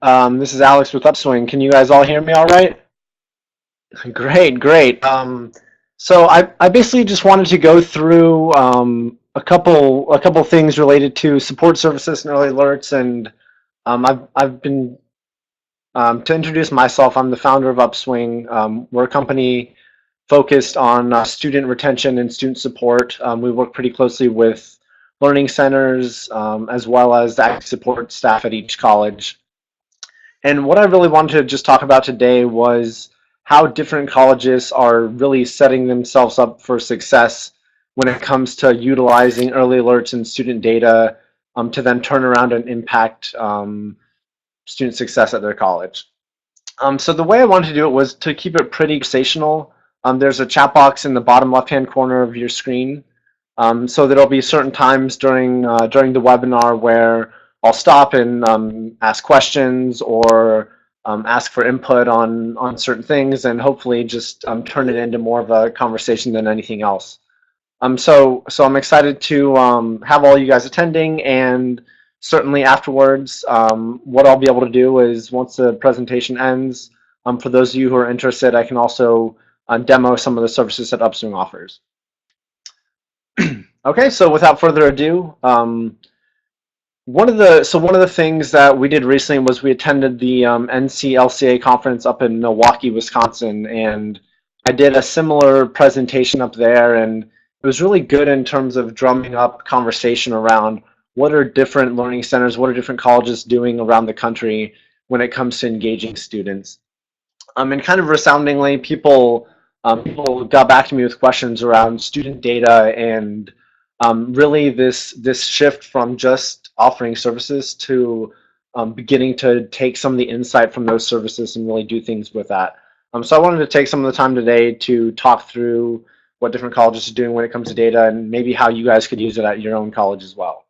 This is Alex with Upswing. Can you guys all hear me all right? Great, great. So I basically just wanted to go through a couple things related to support services and early alerts, and I've been to introduce myself. I'm the founder of Upswing. We're a company focused on student retention and student support. We work pretty closely with learning centers as well as the active support staff at each college. And what I really wanted to just talk about today was how different colleges are really setting themselves up for success when it comes to utilizing early alerts and student data to then turn around and impact student success at their college. So the way I wanted to do it was to keep it pretty conversational. There's a chat box in the bottom left-hand corner of your screen. So there'll be certain times during the webinar where I'll stop and ask questions or ask for input on certain things, and hopefully just turn it into more of a conversation than anything else. So I'm excited to have all you guys attending, and certainly afterwards, what I'll be able to do is once the presentation ends, for those of you who are interested, I can also demo some of the services that Upswing offers. Okay, so without further ado, one of the things that we did recently was we attended the NCLCA conference up in Milwaukee, Wisconsin, and I did a similar presentation up there, and it was really good in terms of drumming up conversation around what are different learning centers, what are different colleges doing around the country when it comes to engaging students. And kind of resoundingly, people got back to me with questions around student data and really this shift from just offering services to beginning to take some of the insight from those services and really do things with that. So I wanted to take some of the time today to talk through what different colleges are doing when it comes to data and maybe how you guys could use it at your own college as well.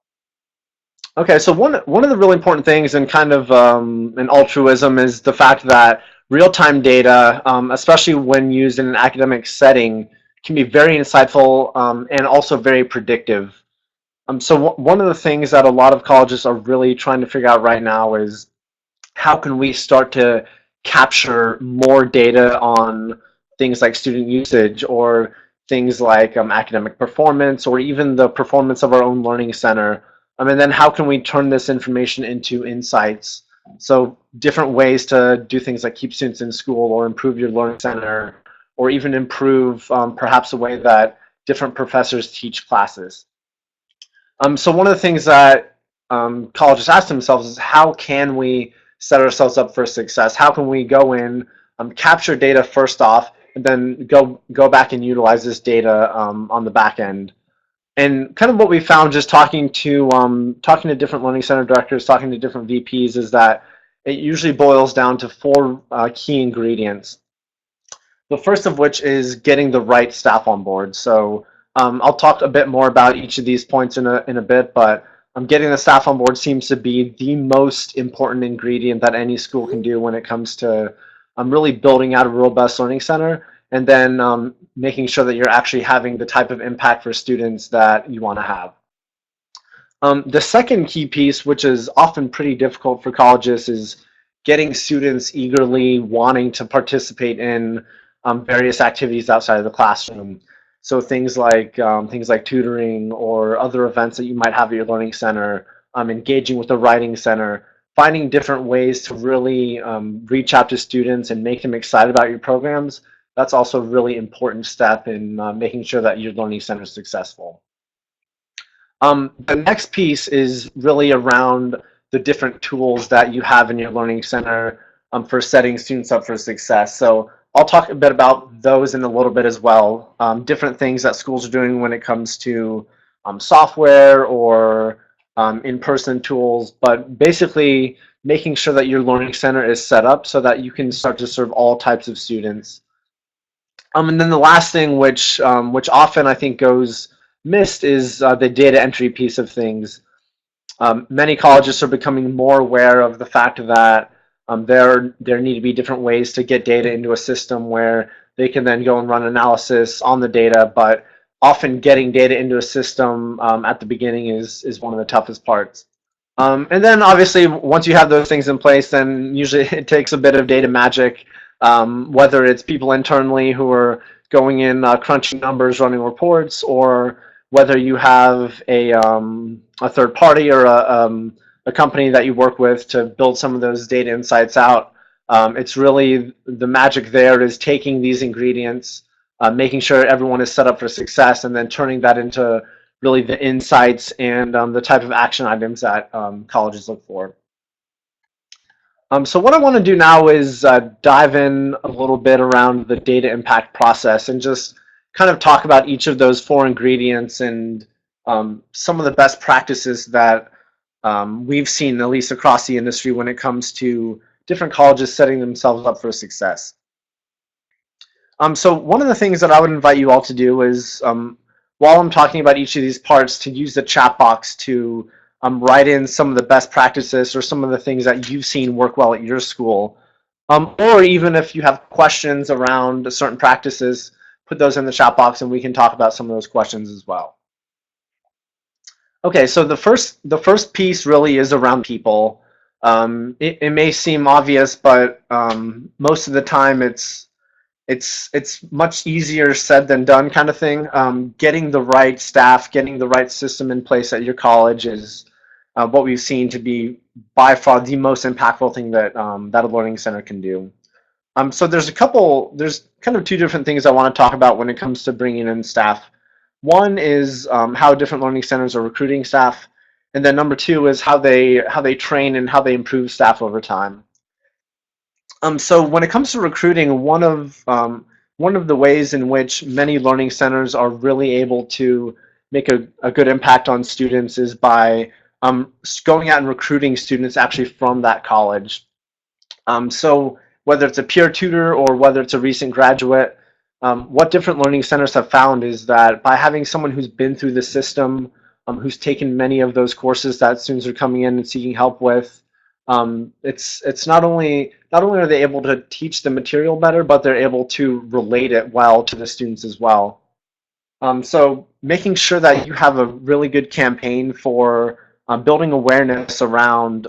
Okay, so one of the really important things and kind of an altruism is the fact that real-time data, especially when used in an academic setting, can be very insightful and also very predictive. So one of the things that a lot of colleges are really trying to figure out right now is how can we start to capture more data on things like student usage or things like academic performance or even the performance of our own learning center. And then how can we turn this information into insights? So different ways to do things like keep students in school or improve your learning center or even improve perhaps the way that different professors teach classes. So one of the things that colleges ask themselves is how can we set ourselves up for success? How can we go in, capture data first off, and then go back and utilize this data on the back end? And kind of what we found just talking to different learning center directors, talking to different VPs, is that it usually boils down to four key ingredients. The first of which is getting the right staff on board. So I'll talk a bit more about each of these points in a bit, but getting the staff on board seems to be the most important ingredient that any school can do when it comes to really building out a robust learning center, and then making sure that you're actually having the type of impact for students that you want to have. The second key piece, which is often pretty difficult for colleges, is getting students eagerly wanting to participate in various activities outside of the classroom. So things like tutoring or other events that you might have at your learning center, engaging with the writing center, finding different ways to really reach out to students and make them excited about your programs. That's also a really important step in making sure that your learning center is successful. The next piece is really around the different tools that you have in your learning center for setting students up for success. So I'll talk a bit about those in a little bit as well. Different things that schools are doing when it comes to software or in-person tools, but basically making sure that your learning center is set up so that you can start to serve all types of students. And then the last thing, which often I think goes missed, is the data entry piece of things. Many colleges are becoming more aware of the fact that there need to be different ways to get data into a system where they can then go and run analysis on the data, but often getting data into a system at the beginning is one of the toughest parts. And then obviously, once you have those things in place, then usually it takes a bit of data magic, whether it's people internally who are going in, crunching numbers, running reports, or whether you have a third party or a company that you work with to build some of those data insights out. It's really the magic there is taking these ingredients, making sure everyone is set up for success, and then turning that into really the insights and the type of action items that colleges look for. So what I want to do now is dive in a little bit around the data impact process and just kind of talk about each of those four ingredients and some of the best practices that we've seen, at least across the industry, when it comes to different colleges setting themselves up for success. So one of the things that I would invite you all to do is, while I'm talking about each of these parts, to use the chat box to write in some of the best practices or some of the things that you've seen work well at your school. Or even if you have questions around certain practices, put those in the chat box and we can talk about some of those questions as well. Okay, so the first piece really is around people. It may seem obvious, but most of the time it's much easier said than done kind of thing. Getting the right staff, getting the right system in place at your college is what we've seen to be by far the most impactful thing that that a learning center can do. So there's kind of two different things I want to talk about when it comes to bringing in staff. One is how different learning centers are recruiting staff, and then number two is how they train and how they improve staff over time. So when it comes to recruiting, one of the ways in which many learning centers are really able to make a good impact on students is by going out and recruiting students actually from that college. So whether it's a peer tutor or whether it's a recent graduate, what different learning centers have found is that by having someone who's been through the system, who's taken many of those courses that students are coming in and seeking help with, it's not only are they able to teach the material better, but they're able to relate it well to the students as well. So making sure that you have a really good campaign for building awareness around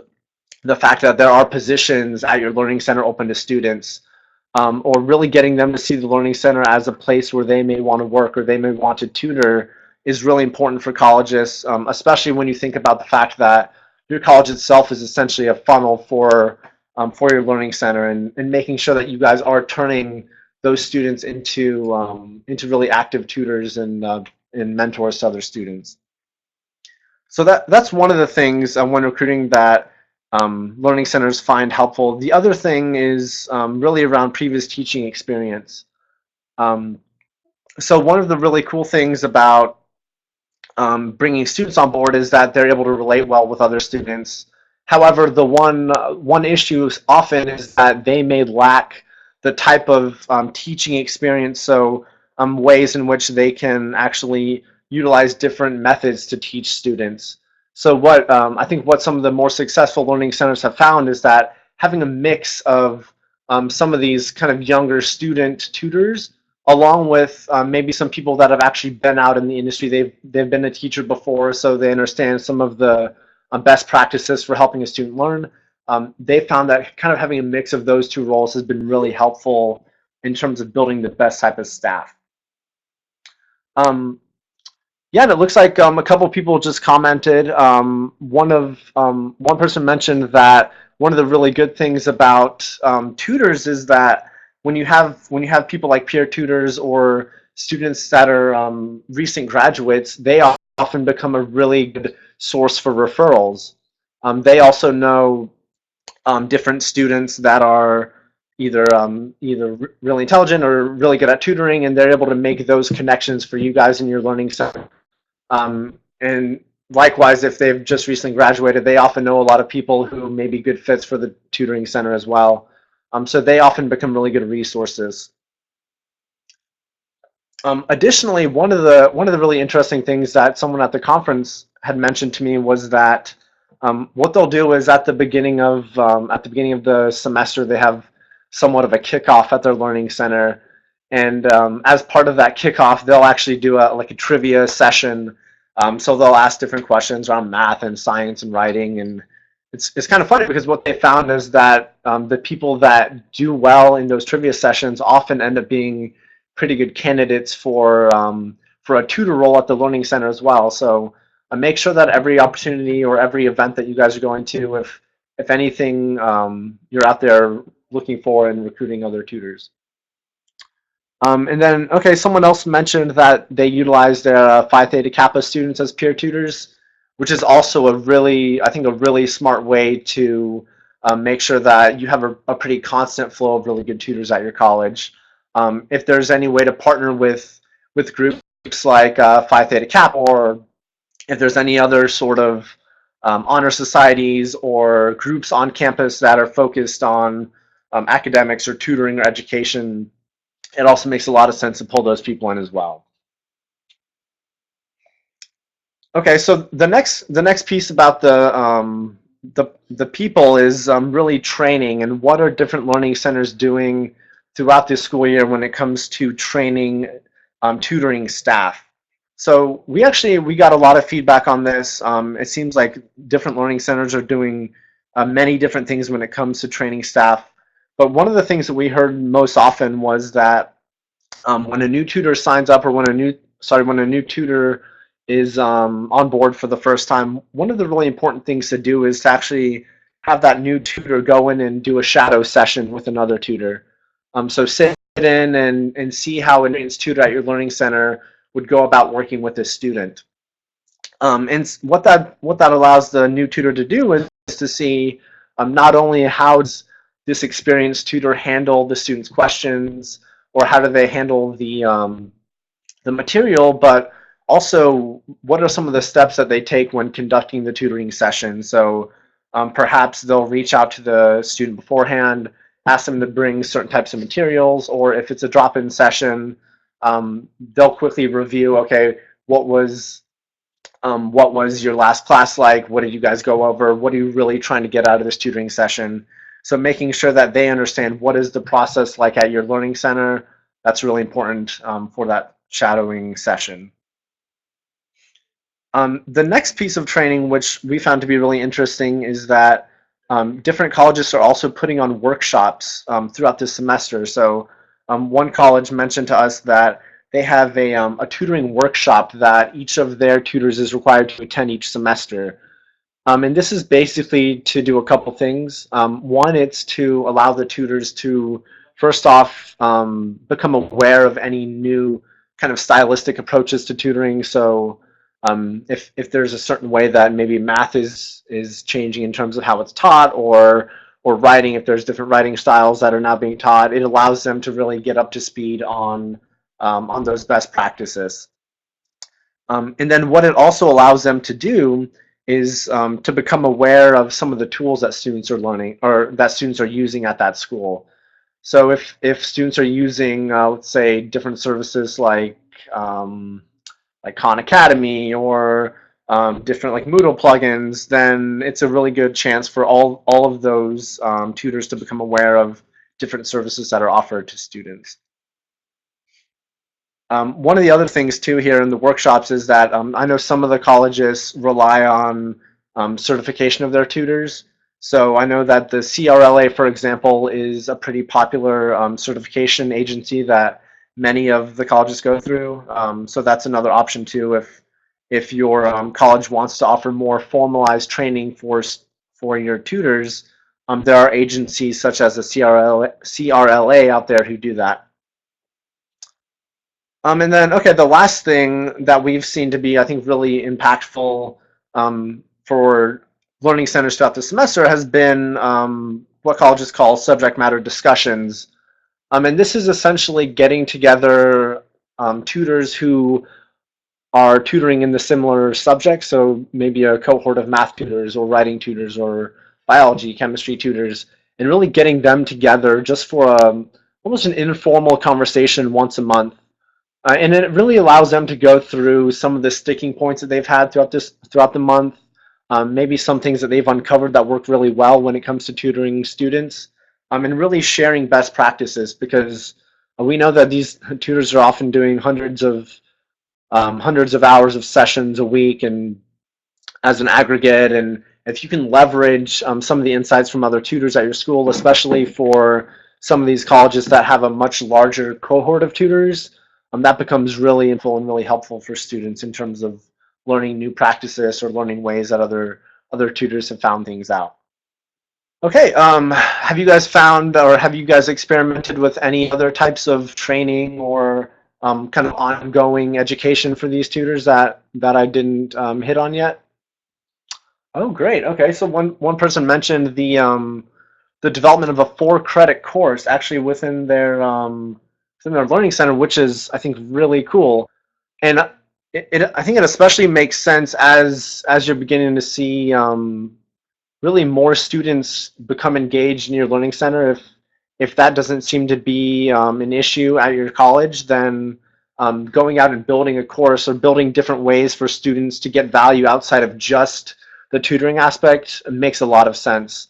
the fact that there are positions at your learning center open to students, or really getting them to see the learning center as a place where they may want to work or they may want to tutor is really important for colleges, especially when you think about the fact that your college itself is essentially a funnel for your learning center, and making sure that you guys are turning those students into really active tutors and mentors to other students. So that's one of the things when recruiting that learning centers find helpful. The other thing is really around previous teaching experience. So one of the really cool things about bringing students on board is that they're able to relate well with other students. However, the one issue often is that they may lack the type of teaching experience, so ways in which they can actually utilize different methods to teach students. So what I think what some of the more successful learning centers have found is that having a mix of some of these kind of younger student tutors, along with maybe some people that have actually been out in the industry. They've been a teacher before, so they understand some of the best practices for helping a student learn. They found that kind of having a mix of those two roles has been really helpful in terms of building the best type of staff. Yeah, and it looks like a couple of people just commented. One person mentioned that one of the really good things about tutors is that when you have people like peer tutors or students that are recent graduates, they often become a really good source for referrals. They also know different students that are either really intelligent or really good at tutoring, and they're able to make those connections for you guys in your learning center. And likewise, if they've just recently graduated, they often know a lot of people who may be good fits for the tutoring center as well. So they often become really good resources. Additionally, one of the really interesting things that someone at the conference had mentioned to me was that what they'll do is at the beginning of the semester, they have somewhat of a kickoff at their learning center, and as part of that kickoff, they'll actually do like a trivia session So they'll ask different questions around math and science and writing, and it's kind of funny because what they found is that the people that do well in those trivia sessions often end up being pretty good candidates for a tutor role at the Learning Center as well. So make sure that every opportunity or every event that you guys are going to, if anything, you're out there looking for and recruiting other tutors. And then, okay, someone else mentioned that they utilize their Phi Theta Kappa students as peer tutors, which is also a really, I think, a really smart way to make sure that you have a pretty constant flow of really good tutors at your college. If there's any way to partner with groups like Phi Theta Kappa, or if there's any other sort of honor societies or groups on campus that are focused on academics or tutoring or education, it also makes a lot of sense to pull those people in as well. Okay, so the next piece about the people is really training, and what are different learning centers doing throughout this school year when it comes to training tutoring staff. So we got a lot of feedback on this. It seems like different learning centers are doing many different things when it comes to training staff. But one of the things that we heard most often was that when a new tutor signs up, or when a new tutor is on board for the first time, one of the really important things to do is to actually have that new tutor go in and do a shadow session with another tutor. So sit in and see how an experienced tutor at your learning center would go about working with a student. And what that allows the new tutor to do is to see not only how does this experienced tutor handle the student's questions, or how do they handle the material, but also what are some of the steps that they take when conducting the tutoring session. So perhaps they'll reach out to the student beforehand, ask them to bring certain types of materials, or if it's a drop-in session, they'll quickly review, okay, what was your last class like? What did you guys go over? What are you really trying to get out of this tutoring session? So making sure that they understand what is the process like at your learning center, that's really important for that shadowing session. The next piece of training, which we found to be really interesting, is that different colleges are also putting on workshops throughout this semester. So one college mentioned to us that they have a tutoring workshop that each of their tutors is required to attend each semester. And this is basically to do a couple things. One, it's to allow the tutors to, first off, become aware of any new kind of stylistic approaches to tutoring. So if there's a certain way that maybe math is changing in terms of how it's taught, or writing, if there's different writing styles that are now being taught, it allows them to really get up to speed on those best practices. And then what it also allows them to do is to become aware of some of the tools that students are learning, or that students are using at that school. So if students are using, let's say, different services like Khan Academy, or different like Moodle plugins, then it's a really good chance for all of those tutors to become aware of different services that are offered to students. One of the other things too here in the workshops is that I know some of the colleges rely on certification of their tutors. So I know that the CRLA, for example, is a pretty popular certification agency that many of the colleges go through. So that's another option too, if your college wants to offer more formalized training for your tutors. There are agencies such as the CRLA out there who do that. And then, okay, the last thing that we've seen to be, I think, really impactful for learning centers throughout the semester has been what colleges call subject matter discussions. And this is essentially getting together tutors who are tutoring in the similar subjects, so maybe a cohort of math tutors or writing tutors or biology, chemistry tutors, and really getting them together just for almost an informal conversation once a month. And it really allows them to go through some of the sticking points that they've had throughout the month, maybe some things that they've uncovered that work really well when it comes to tutoring students, and really sharing best practices, because we know that these tutors are often doing hundreds of hundreds of hours of sessions a week and as an aggregate. And if you can leverage some of the insights from other tutors at your school, especially for some of these colleges that have a much larger cohort of tutors, that becomes really influential and really helpful for students in terms of learning new practices or learning ways that other tutors have found things out. Okay, have you guys found or have you guys experimented with any other types of training or kind of ongoing education for these tutors that I didn't hit on yet? Oh, great. Okay, so one person mentioned the development of a 4 credit course actually within their learning center, which is I think really cool. And I think it especially makes sense as you're beginning to see really more students become engaged in your learning center. If that doesn't seem to be an issue at your college, then going out and building a course or building different ways for students to get value outside of just the tutoring aspect makes a lot of sense.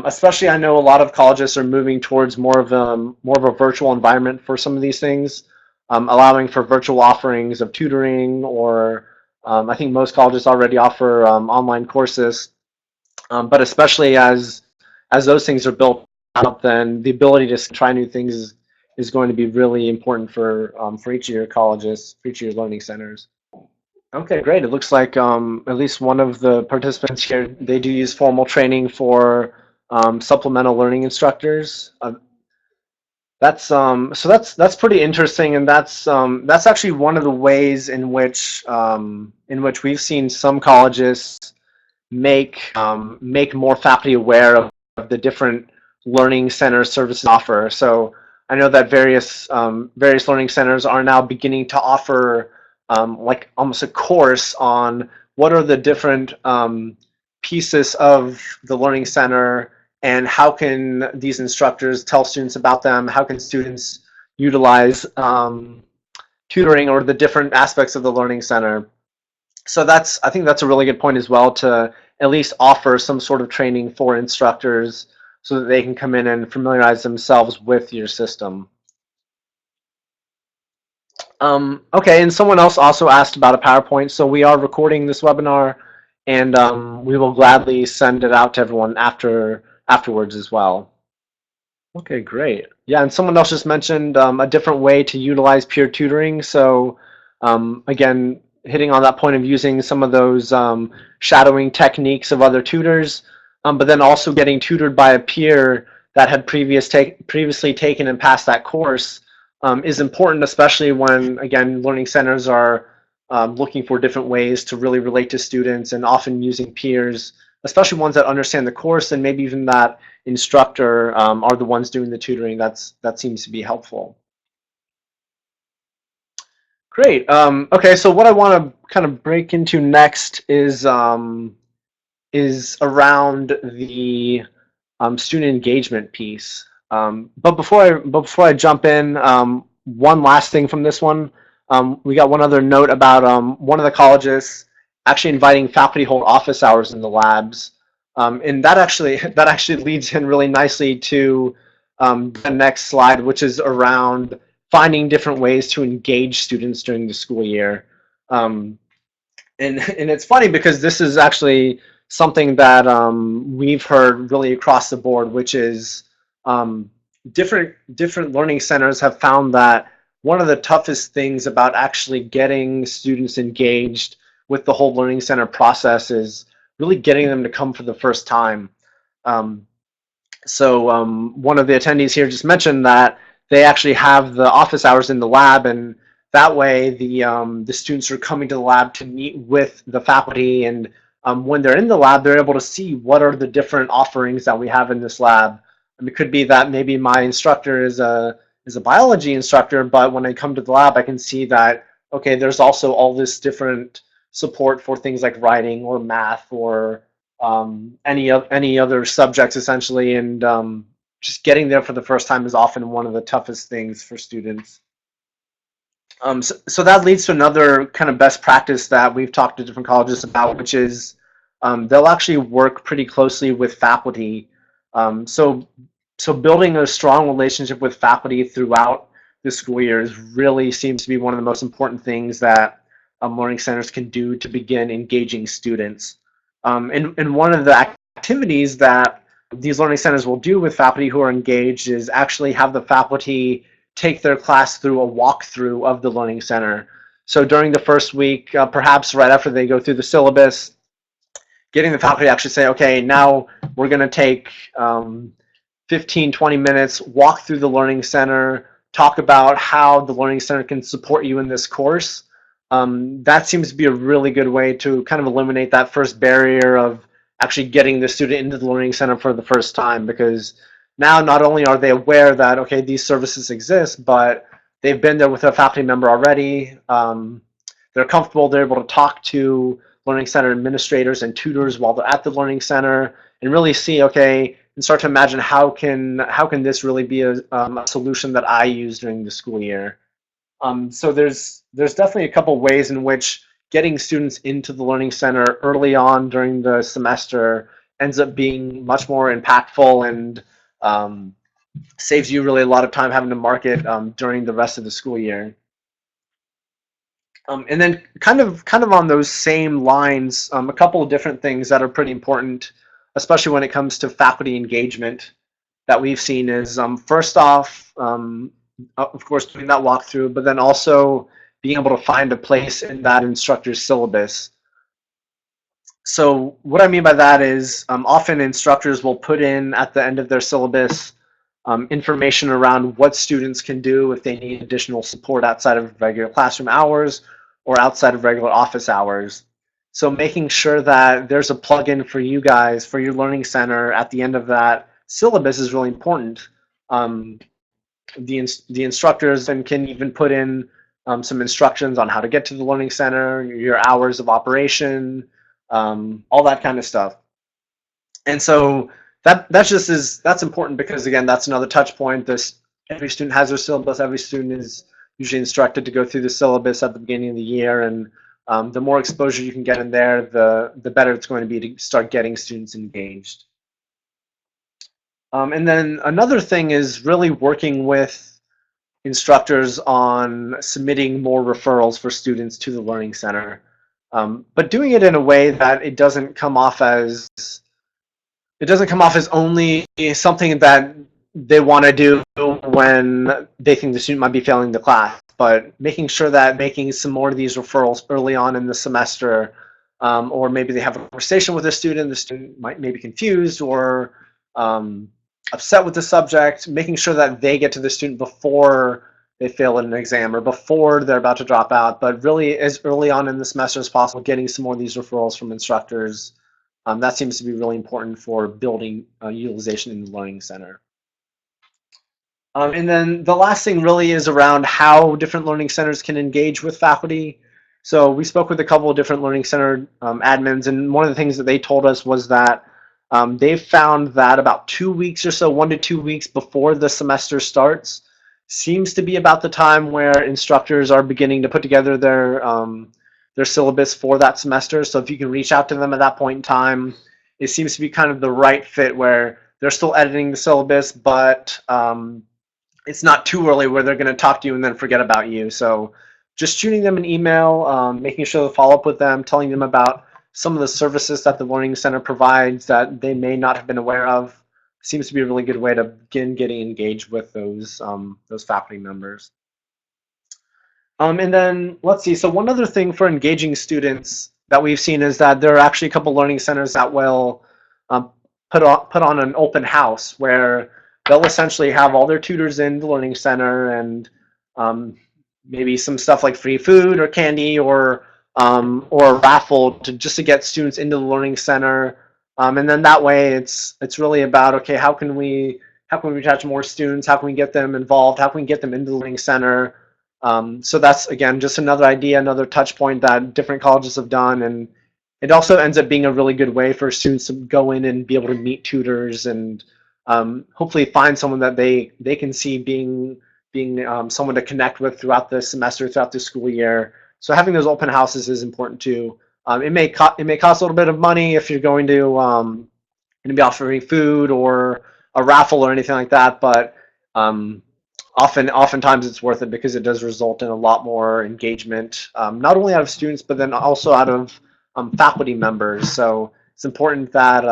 Especially, I know a lot of colleges are moving towards more of a virtual environment for some of these things, allowing for virtual offerings of tutoring, or I think most colleges already offer online courses. But especially as those things are built out, then the ability to try new things is going to be really important for each of your colleges, for each of your learning centers. Okay, great. It looks like at least one of the participants here, they do use formal training for supplemental learning instructors. That's pretty interesting, and that's actually one of the ways in which we've seen some colleges make more faculty aware of the different learning center services offer. So I know that various learning centers are now beginning to offer like almost a course on what are the different pieces of the learning center and how can these instructors tell students about them, how can students utilize tutoring or the different aspects of the learning center. So I think that's a really good point as well, to at least offer some sort of training for instructors so that they can come in and familiarize themselves with your system. Okay, and someone else also asked about a PowerPoint. So we are recording this webinar, and we will gladly send it out to everyone afterwards as well. Okay, great. Yeah, and someone else just mentioned a different way to utilize peer tutoring. So again, hitting on that point of using some of those shadowing techniques of other tutors, but then also getting tutored by a peer that had previously taken and passed that course is important, especially when, again, learning centers are looking for different ways to really relate to students, and often using peers, especially ones that understand the course and maybe even that instructor are the ones doing the tutoring. That seems to be helpful. Great. Okay, so what I want to kind of break into next is around the student engagement piece. But before I jump in, one last thing from this one, we got one other note about one of the colleges actually inviting faculty to hold office hours in the labs, and that actually leads in really nicely to the next slide, which is around finding different ways to engage students during the school year. And it's funny because this is actually something that we've heard really across the board, which is different learning centers have found that one of the toughest things about actually getting students engaged with the whole learning center process is really getting them to come for the first time. So one of the attendees here just mentioned that they actually have the office hours in the lab, and that way the students are coming to the lab to meet with the faculty, and when they're in the lab, they're able to see what are the different offerings that we have in this lab. And it could be that maybe my instructor is a biology instructor, but when I come to the lab, I can see that, okay, there's also all this different support for things like writing or math or any other subjects essentially, and just getting there for the first time is often one of the toughest things for students. So that leads to another kind of best practice that we've talked to different colleges about, which is they'll actually work pretty closely with faculty. So building a strong relationship with faculty throughout this school year really seems to be one of the most important things that learning centers can do to begin engaging students. And one of the activities that these learning centers will do with faculty who are engaged is actually have the faculty take their class through a walkthrough of the learning center. So during the first week, perhaps right after they go through the syllabus, getting the faculty to actually say, okay, now we're going to take 15, 20 minutes, walk through the Learning Center, talk about how the Learning Center can support you in this course. That seems to be a really good way to kind of eliminate that first barrier of actually getting the student into the Learning Center for the first time, because now not only are they aware that, okay, these services exist, but they've been there with a faculty member already. They're comfortable, they're able to talk to Learning Center administrators and tutors while they're at the Learning Center and really see, okay, and start to imagine how can this really be a solution that I use during the school year. So there's definitely a couple ways in which getting students into the Learning Center early on during the semester ends up being much more impactful and saves you really a lot of time having to market during the rest of the school year. And then kind of on those same lines, a couple of different things that are pretty important, especially when it comes to faculty engagement that we've seen is first off, of course, doing that walkthrough, but then also being able to find a place in that instructor's syllabus. So what I mean by that is often instructors will put in at the end of their syllabus information around what students can do if they need additional support outside of regular classroom hours or outside of regular office hours. So making sure that there's a plugin for you guys, for your learning center at the end of that syllabus is really important. The instructors then can even put in some instructions on how to get to the learning center, your hours of operation, all that kind of stuff. And so that's important because, again, that's another touch point. Every student has their syllabus. Every student is usually instructed to go through the syllabus at the beginning of the year, and the more exposure you can get in there, the better it's going to be to start getting students engaged. And then another thing is really working with instructors on submitting more referrals for students to the Learning Center, but doing it in a way that it doesn't come off as only something that they want to do when they think the student might be failing the class, but making sure that making some more of these referrals early on in the semester, or maybe they have a conversation with the student might be confused or upset with the subject, making sure that they get to the student before they fail at an exam or before they're about to drop out, but really as early on in the semester as possible, getting some more of these referrals from instructors. That seems to be really important for building utilization in the Learning Center. And then the last thing really is around how different learning centers can engage with faculty. So we spoke with a couple of different learning center admins, and one of the things that they told us was that they've found that about 2 weeks or so, 1 to 2 weeks before the semester starts, seems to be about the time where instructors are beginning to put together their syllabus for that semester. So if you can reach out to them at that point in time, it seems to be kind of the right fit where they're still editing the syllabus, but it's not too early where they're going to talk to you and then forget about you. So just shooting them an email, making sure to follow up with them, telling them about some of the services that the Learning Center provides that they may not have been aware of, seems to be a really good way to begin getting engaged with those faculty members. And then let's see, so one other thing for engaging students that we've seen is that there are actually a couple learning centers that will put on an open house where they'll essentially have all their tutors in the learning center and maybe some stuff like free food or candy or a raffle just to get students into the learning center. And then that way it's really about, okay, how can we attach more students? How can we get them involved? How can we get them into the learning center? So that's, again, just another idea, another touch point that different colleges have done, and it also ends up being a really good way for students to go in and be able to meet tutors and hopefully find someone that they can see being someone to connect with throughout the semester, throughout the school year. So having those open houses is important too. It may cost a little bit of money if you're going to be offering food or a raffle or anything like that, but oftentimes it's worth it because it does result in a lot more engagement, not only out of students, but then also out of faculty members. So it's important that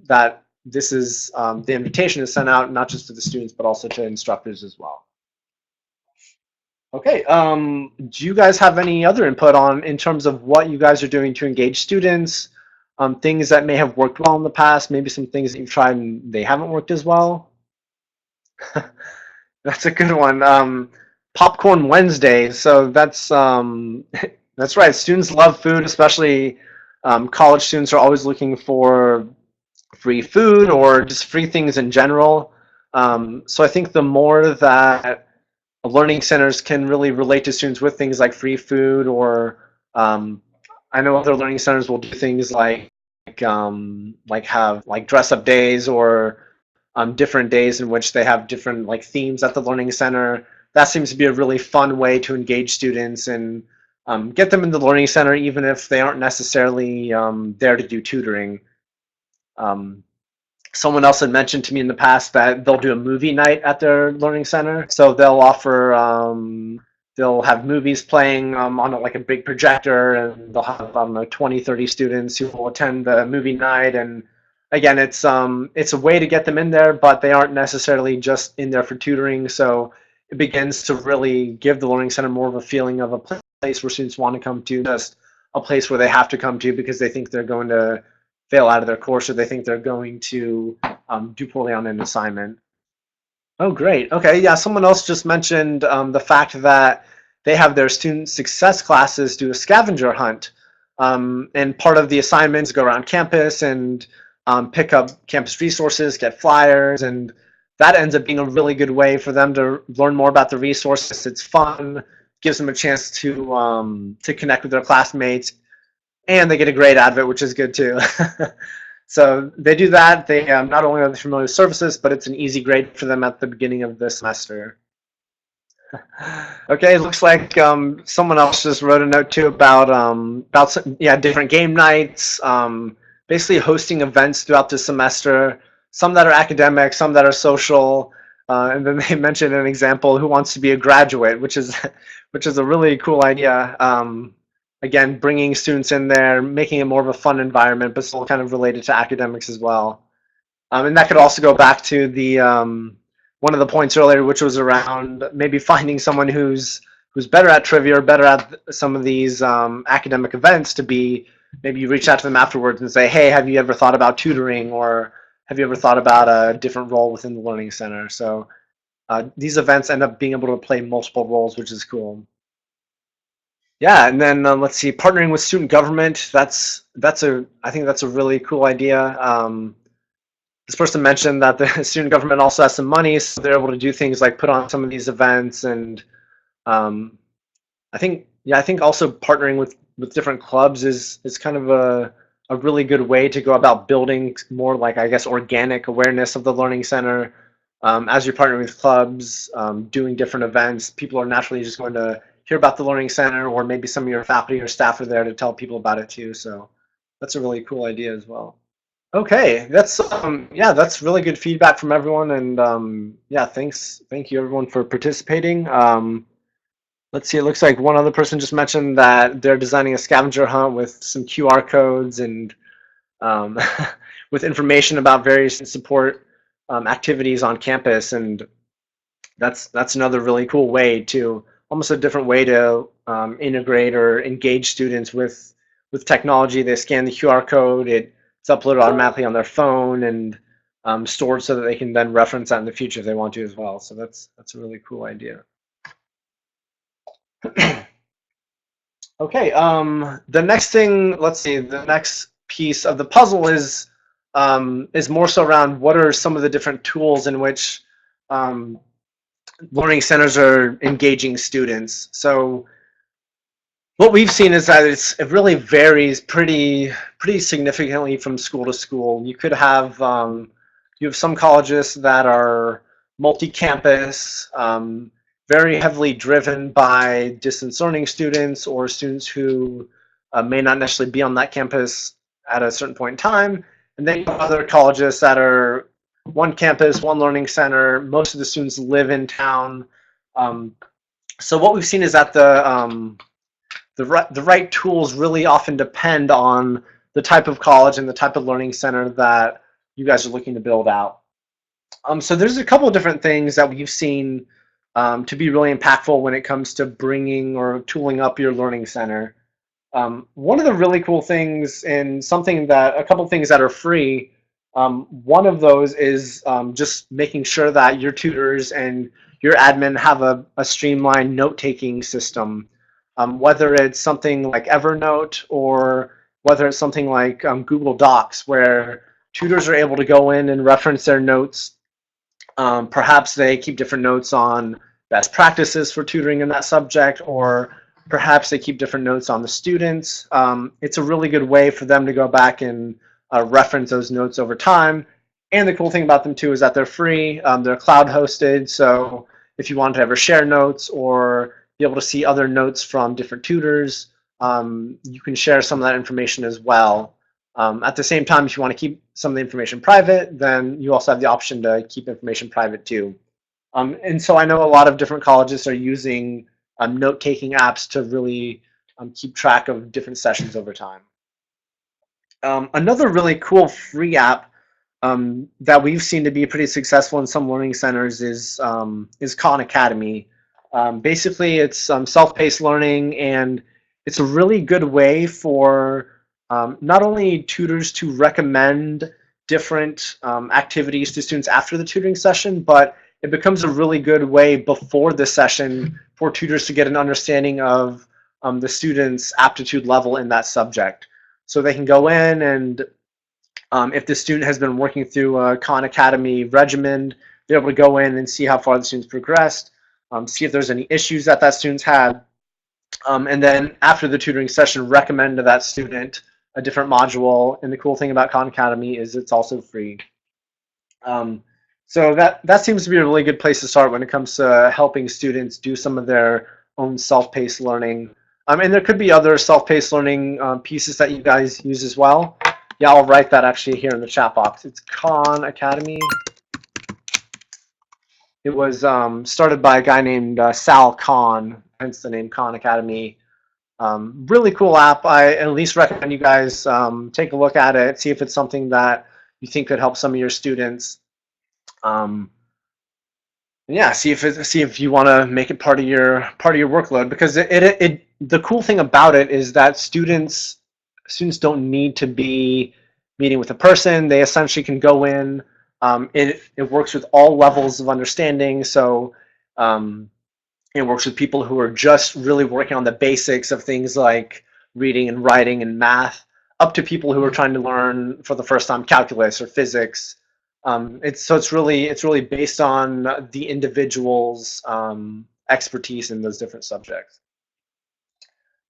that this is the invitation is sent out not just to the students, but also to instructors as well. Okay, do you guys have any other input on in terms of what you guys are doing to engage students, things that may have worked well in the past, maybe some things that you've tried and they haven't worked as well? That's a good one. Popcorn Wednesday. So that's that's right. Students love food, especially college students are always looking for free food or just free things in general. So I think the more that learning centers can really relate to students with things like free food, or I know other learning centers will do things like have like dress up days, or different days in which they have different like themes at the learning center. That seems to be a really fun way to engage students and get them in the learning center, even if they aren't necessarily there to do tutoring. Um, Someone else had mentioned to me in the past that they'll do a movie night at their learning center. So they'll offer, they'll have movies playing on like a big projector, and they'll have, I don't know, 20, 30 students who will attend the movie night. And again, it's a way to get them in there, but they aren't necessarily just in there for tutoring. So it begins to really give the learning center more of a feeling of a place where students want to come to, just a place where they have to come to because they think they're going to fail out of their course, or they think they're going to do poorly on an assignment. Oh, great. Okay, yeah, someone else just mentioned the fact that they have their student success classes do a scavenger hunt. And part of the assignments go around campus and pick up campus resources, get flyers, and that ends up being a really good way for them to learn more about the resources. It's fun, gives them a chance to connect with their classmates, and they get a grade out of it, which is good too. So they do that. They not only are they familiar with services, but it's an easy grade for them at the beginning of the semester. Okay, it looks like someone else just wrote a note too about some, yeah, different game nights, basically hosting events throughout the semester. Some that are academic, some that are social, and then they mentioned an example: who wants to be a graduate, which is which is a really cool idea. Again, bringing students in there, making it more of a fun environment, but still kind of related to academics as well. And that could also go back to the one of the points earlier, which was around maybe finding someone who's better at trivia or better at some of these academic events, to be, maybe you reach out to them afterwards and say, hey, have you ever thought about tutoring, or have you ever thought about a different role within the Learning Center? So these events end up being able to play multiple roles, which is cool. Yeah, and then let's see, partnering with student government. I think that's a really cool idea. This person mentioned that the student government also has some money, so they're able to do things like put on some of these events. And um, I think, yeah, I think also partnering with different clubs is kind of a really good way to go about building more, like, I guess, organic awareness of the Learning Center. As you're partnering with clubs, doing different events, people are naturally just going to hear about the Learning Center, or maybe some of your faculty or staff are there to tell people about it too. So that's a really cool idea as well. Okay, that's yeah, that's really good feedback from everyone, and yeah, thank you everyone for participating. Let's see, it looks like one other person just mentioned that they're designing a scavenger hunt with some QR codes and um, with information about various support activities on campus, and that's another really cool way to, almost a different way to integrate or engage students with technology. They scan the QR code, it's uploaded automatically on their phone and stored so that they can then reference that in the future if they want to as well. So that's a really cool idea. Okay, the next thing, let's see, the next piece of the puzzle is more so around what are some of the different tools in which learning centers are engaging students. So what we've seen is that it really varies pretty significantly from school to school. You have some colleges that are multi-campus, very heavily driven by distance learning students, or students who may not necessarily be on that campus at a certain point in time. And then you have other colleges that are one campus, one learning center. Most of the students live in town. So what we've seen is that the right tools really often depend on the type of college and the type of learning center that you guys are looking to build out. So there's a couple of different things that we've seen to be really impactful when it comes to bringing or tooling up your learning center. One of the really cool things, and a couple of things that are free, one of those is just making sure that your tutors and your admin have a streamlined note-taking system, whether it's something like Evernote or whether it's something like Google Docs, where tutors are able to go in and reference their notes. Perhaps they keep different notes on best practices for tutoring in that subject, or perhaps they keep different notes on the students. It's a really good way for them to go back and reference those notes over time. And the cool thing about them too is that they're free. They're cloud hosted, so if you want to ever share notes or be able to see other notes from different tutors, you can share some of that information as well. At the same time, if you want to keep some of the information private, then you also have the option to keep information private too. And so I know a lot of different colleges are using note-taking apps to really keep track of different sessions over time. Another really cool free app that we've seen to be pretty successful in some learning centers is Khan Academy. Basically, it's self-paced learning, and it's a really good way for not only tutors to recommend different activities to students after the tutoring session, but it becomes a really good way before the session for tutors to get an understanding of the student's aptitude level in that subject. So they can go in and if the student has been working through a Khan Academy regimen, they're able to go in and see how far the student's progressed, see if there's any issues that student's had, and then after the tutoring session, recommend to that student a different module. And the cool thing about Khan Academy is it's also free. So that seems to be a really good place to start when it comes to helping students do some of their own self-paced learning. And there could be other self-paced learning pieces that you guys use as well. Yeah, I'll write that actually here in the chat box. It's Khan Academy. It was started by a guy named Sal Khan, hence the name Khan Academy. Really cool app. I at least recommend you guys take a look at it, see if it's something that you think could help some of your students. Yeah, see if you want to make it part of your workload, because the cool thing about it is that students don't need to be meeting with a person. They essentially can go in. It works with all levels of understanding. So it works with people who are just really working on the basics of things like reading and writing and math, up to people who are trying to learn for the first time calculus or physics. It's really based on the individual's expertise in those different subjects.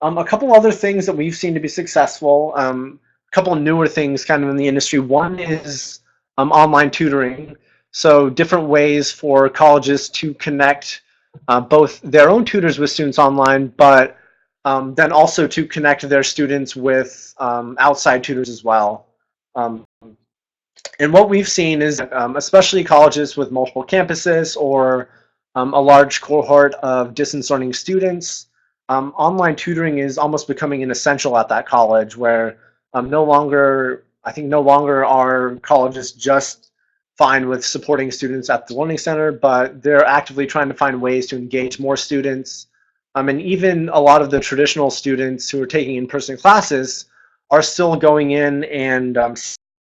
A couple other things that we've seen to be successful, a couple of newer things kind of in the industry. One is online tutoring. So different ways for colleges to connect both their own tutors with students online, but then also to connect their students with outside tutors as well. And what we've seen is, especially colleges with multiple campuses or a large cohort of distance learning students, online tutoring is almost becoming an essential at that college, where no longer are colleges just fine with supporting students at the learning center, but they're actively trying to find ways to engage more students. And even a lot of the traditional students who are taking in-person classes are still going in and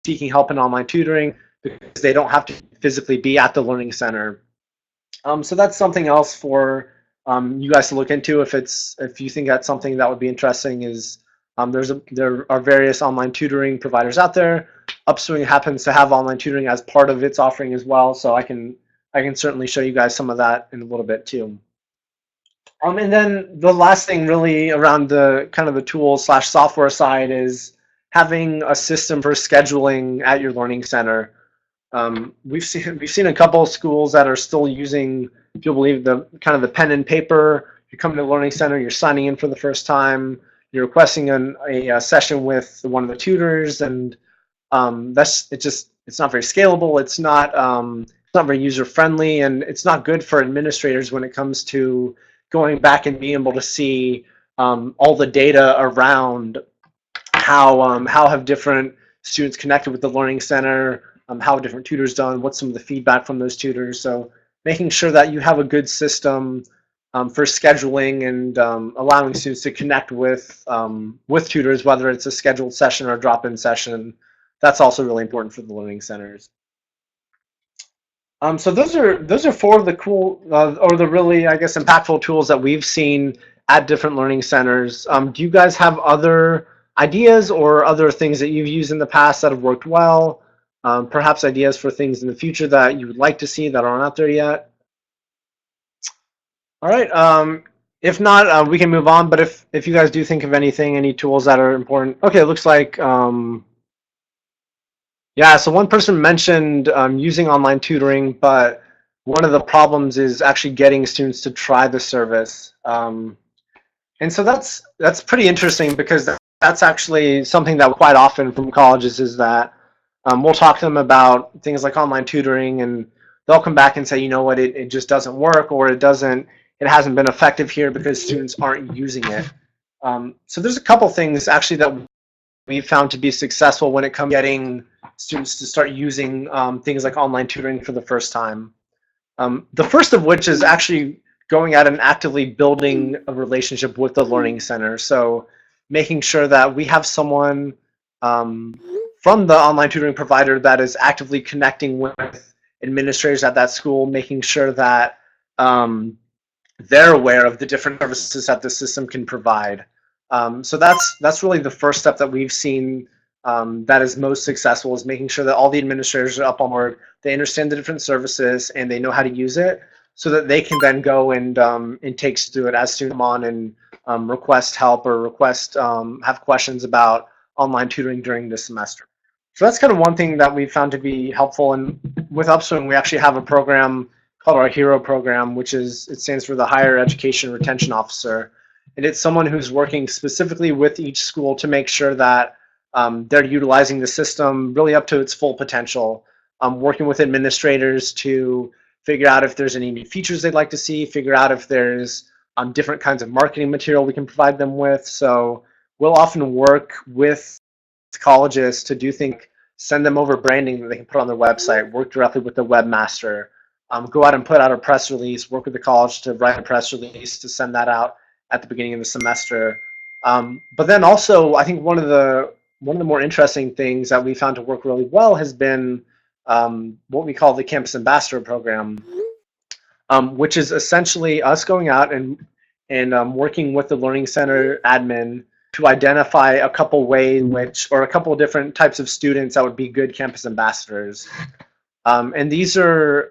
seeking help in online tutoring because they don't have to physically be at the learning center. So that's something else for you guys to look into if you think that's something that would be interesting. Is there are various online tutoring providers out there. Upswing happens to have online tutoring as part of its offering as well, so I can certainly show you guys some of that in a little bit too. And then the last thing really around the kind of the tools / software side is having a system for scheduling at your learning center. We've seen a couple of schools that are still using, if you'll believe, the kind of the pen and paper. You come to the learning center, you're signing in for the first time, you're requesting a session with one of the tutors, and it just it's not very scalable. It's not very user friendly, and it's not good for administrators when it comes to going back and being able to see all the data around how have different students connected with the Learning Center, how have different tutors done, what's some of the feedback from those tutors. So making sure that you have a good system for scheduling and allowing students to connect with tutors, whether it's a scheduled session or a drop-in session. That's also really important for the Learning Centers. So those are four of the cool or the really, I guess, impactful tools that we've seen at different learning centers. Do you guys have other ideas or other things that you've used in the past that have worked well? Perhaps ideas for things in the future that you would like to see that aren't out there yet? All right. If not, we can move on. But if you guys do think of anything, any tools that are important, okay. It looks like yeah, so one person mentioned using online tutoring, but one of the problems is actually getting students to try the service. And so that's pretty interesting because that's actually something that quite often from colleges is that we'll talk to them about things like online tutoring, and they'll come back and say, you know what, it just doesn't work, or it hasn't been effective here because students aren't using it. So there's a couple things actually that we've found to be successful when it comes to getting students to start using things like online tutoring for the first time. The first of which is actually going out and actively building a relationship with the Learning Center. So making sure that we have someone from the online tutoring provider that is actively connecting with administrators at that school, making sure that they're aware of the different services that the system can provide. So that's really the first step that we've seen that is most successful, is making sure that all the administrators are up on board, they understand the different services, and they know how to use it, so that they can then go and take through it as students come on and request help or have questions about online tutoring during this semester. So that's kind of one thing that we found to be helpful. And with Upswing, we actually have a program called our HERO program, it stands for the Higher Education Retention Officer. And it's someone who's working specifically with each school to make sure that they're utilizing the system really up to its full potential, working with administrators to figure out if there's any new features they'd like to see, figure out if there's different kinds of marketing material we can provide them with. So we'll often work with colleges to do things, send them over branding that they can put on their website, work directly with the webmaster, go out and put out a press release, work with the college to write a press release to send that out at the beginning of the semester. But then also, I think one of the more interesting things that we found to work really well has been what we call the Campus Ambassador Program, which is essentially us going out and working with the Learning Center admin to identify a couple ways or a couple of different types of students that would be good campus ambassadors. And these are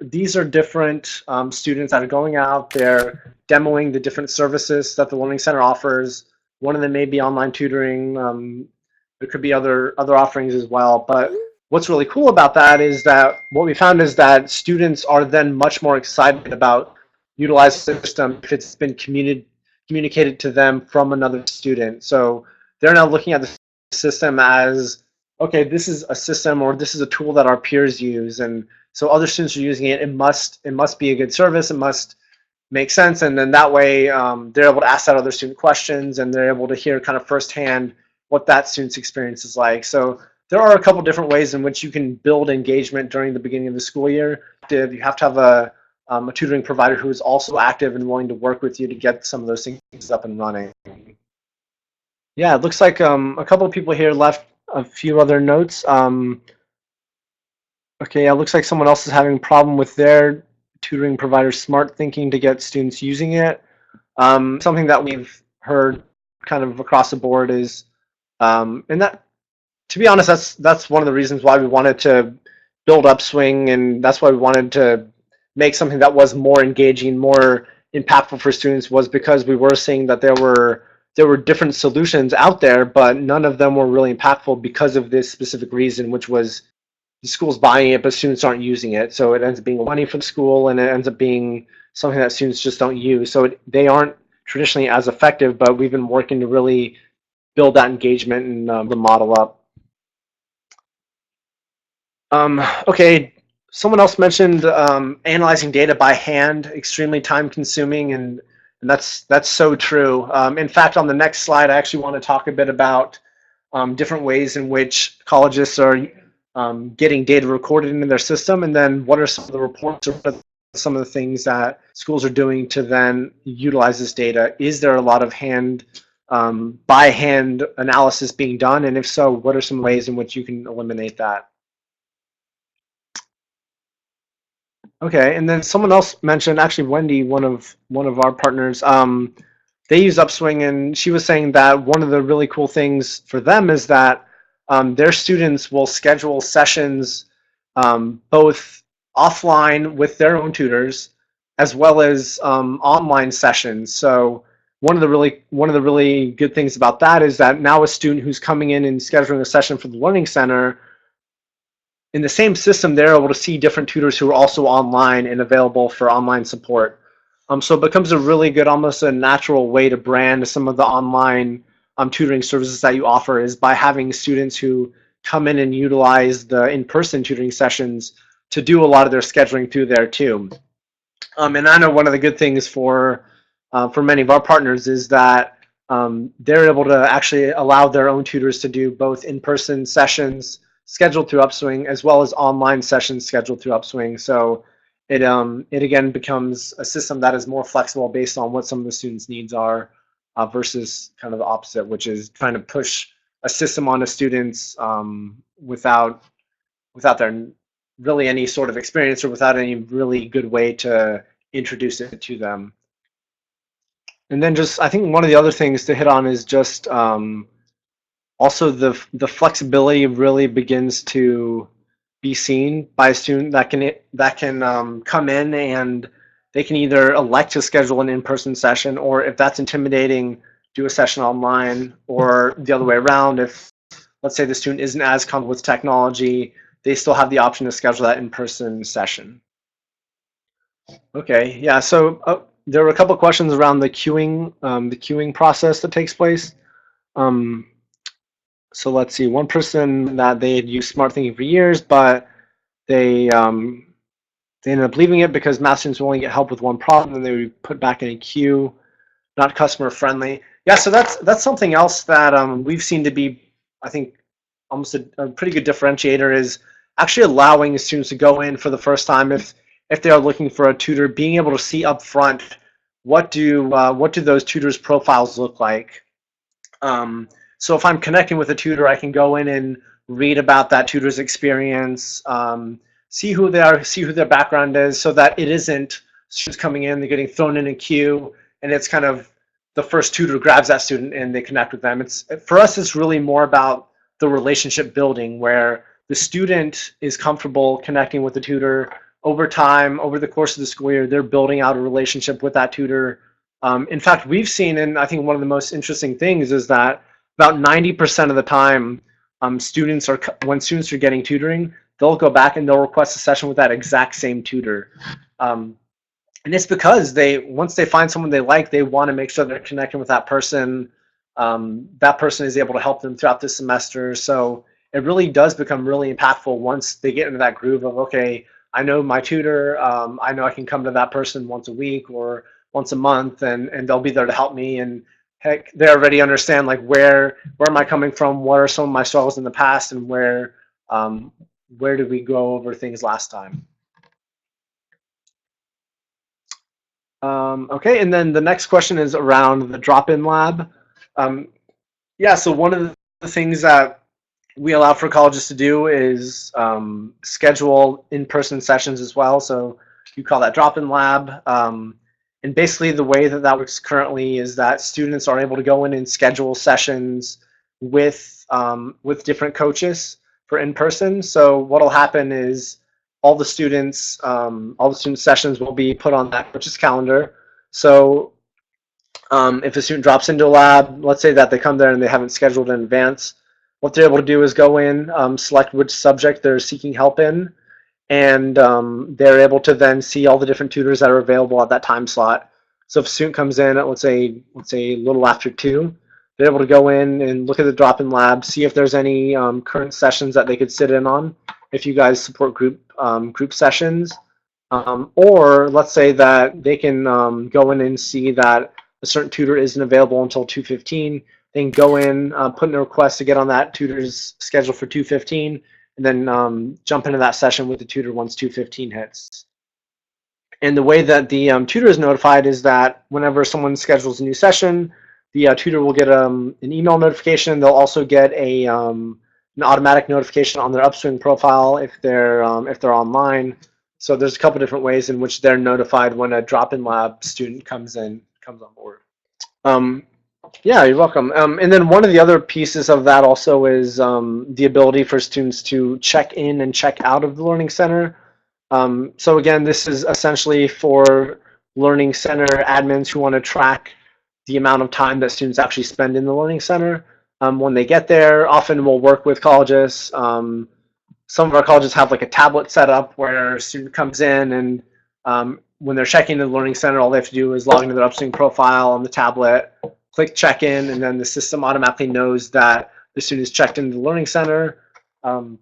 different students that are going out there demoing the different services that the Learning Center offers. One of them may be online tutoring. There could be other offerings as well. But what's really cool about that is that what we found is that students are then much more excited about utilizing the system if it's been communicated to them from another student. So they're now looking at the system as, okay, this is a system or this is a tool that our peers use, and so other students are using it. It must be a good service. It must make sense, and then that way they're able to ask that other student questions, and they're able to hear kind of firsthand what that student's experience is like. So there are a couple different ways in which you can build engagement during the beginning of the school year. You have to have a tutoring provider who is also active and willing to work with you to get some of those things up and running. Yeah, it looks like a couple of people here left a few other notes. Okay, yeah, it looks like someone else is having a problem with their tutoring provider smart thinking to get students using it. Something that we've heard kind of across the board is, and that, to be honest, that's one of the reasons why we wanted to build Upswing, and that's why we wanted to make something that was more engaging, more impactful for students, was because we were seeing that there were different solutions out there, but none of them were really impactful because of this specific reason, which was the school's buying it, but students aren't using it. So it ends up being money for the school, and it ends up being something that students just don't use. So they aren't traditionally as effective, but we've been working to really build that engagement and the model up. Okay, someone else mentioned analyzing data by hand, extremely time consuming, and that's so true. In fact, on the next slide, I actually want to talk a bit about different ways in which colleges are getting data recorded into their system, and then what are some of the reports or some of the things that schools are doing to then utilize this data. Is there a lot of by hand analysis being done, and if so, what are some ways in which you can eliminate that? Okay, and then someone else mentioned, actually Wendy, one of our partners, they use Upswing, and she was saying that one of the really cool things for them is that their students will schedule sessions both offline with their own tutors, as well as online sessions. So one of the really good things about that is that now a student who's coming in and scheduling a session for the Learning Center, in the same system, they're able to see different tutors who are also online and available for online support. So it becomes a really good, almost a natural way to brand some of the online tutoring services that you offer, is by having students who come in and utilize the in-person tutoring sessions to do a lot of their scheduling through there too. And I know one of the good things for many of our partners is that they're able to actually allow their own tutors to do both in-person sessions scheduled through Upswing, as well as online sessions scheduled through Upswing. So it again becomes a system that is more flexible based on what some of the students' needs are, versus kind of the opposite, which is trying to push a system onto students without their really any sort of experience, or without any really good way to introduce it to them. And then just, I think one of the other things to hit on is just also the flexibility really begins to be seen by a student that can come in, and they can either elect to schedule an in-person session, or if that's intimidating, do a session online, or the other way around. If, let's say, the student isn't as comfortable with technology, they still have the option to schedule that in-person session. Okay, yeah, so there were a couple of questions around the queuing process that takes place. Um, so let's see, one person that they had used Smart Thinking for years, but they ended up leaving it because math students will only get help with one problem, and they would be put back in a queue, not customer friendly. Yeah, so that's something else that we've seen to be, I think, almost a pretty good differentiator, is actually allowing students to go in for the first time, if they are looking for a tutor, being able to see up front what do those tutors' profiles look like. So if I'm connecting with a tutor, I can go in and read about that tutor's experience, see who they are, see who their background is, so that it isn't students coming in, they're getting thrown in a queue, and it's kind of the first tutor grabs that student and they connect with them. It's, for us, it's really more about the relationship building, where the student is comfortable connecting with the tutor over time, over the course of the school year. They're building out a relationship with that tutor. In fact, we've seen, and I think one of the most interesting things is that about 90% of the time, when students are getting tutoring, they'll go back and they'll request a session with that exact same tutor. And it's because once they find someone they like, they want to make sure they're connecting with that person. That person is able to help them throughout the semester. So it really does become really impactful once they get into that groove of, okay, I know my tutor, I know I can come to that person once a week or once a month, and they'll be there to help me. And heck, they already understand, like, where am I coming from, what are some of my struggles in the past, and where did we go over things last time. Okay, and then the next question is around the Dropin Lab. Yeah, so one of the things that we allow for colleges to do is schedule in-person sessions as well. So you call that Dropin Lab. And basically the way that works currently is that students are able to go in and schedule sessions with different coaches for in-person. So what'll happen is all the student sessions will be put on that coach's calendar. So if a student drops into a lab, let's say that they come there and they haven't scheduled in advance, what they're able to do is go in, select which subject they're seeking help in, and they're able to then see all the different tutors that are available at that time slot. So if a student comes in at, let's say a little after 2, they're able to go in and look at the drop-in lab, see if there's any current sessions that they could sit in on, if you guys support group sessions. Or let's say that they can go in and see that a certain tutor isn't available until 2:15. They can go in, put in a request to get on that tutor's schedule for 2:15, and then jump into that session with the tutor once 2:15 hits. And the way that the tutor is notified is that whenever someone schedules a new session, the tutor will get an email notification. They'll also get an automatic notification on their Upswing profile if they're online. So there's a couple different ways in which they're notified when a Dropin Lab student comes on board. Yeah, you're welcome. And then one of the other pieces of that also is the ability for students to check in and check out of the Learning Center. So again, this is essentially for Learning Center admins who want to track the amount of time that students actually spend in the Learning Center. When they get there, often we'll work with colleges. Some of our colleges have like a tablet set up where a student comes in and when they're checking in the Learning Center, all they have to do is log into their Upswing profile on the tablet, click check in, and then the system automatically knows that the student is checked into the Learning Center. On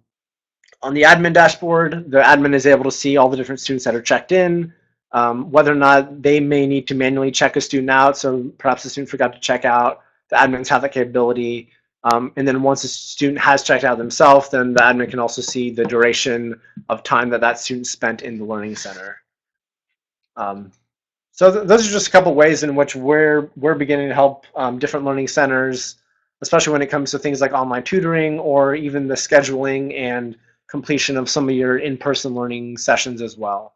the admin dashboard, the admin is able to see all the different students that are checked in, whether or not they may need to manually check a student out, so perhaps the student forgot to check out. The admins have that capability. And then once a student has checked out themselves, then the admin can also see the duration of time that that student spent in the Learning Center. So those are just a couple ways in which we're beginning to help different learning centers, especially when it comes to things like online tutoring or even the scheduling and completion of some of your in-person learning sessions as well.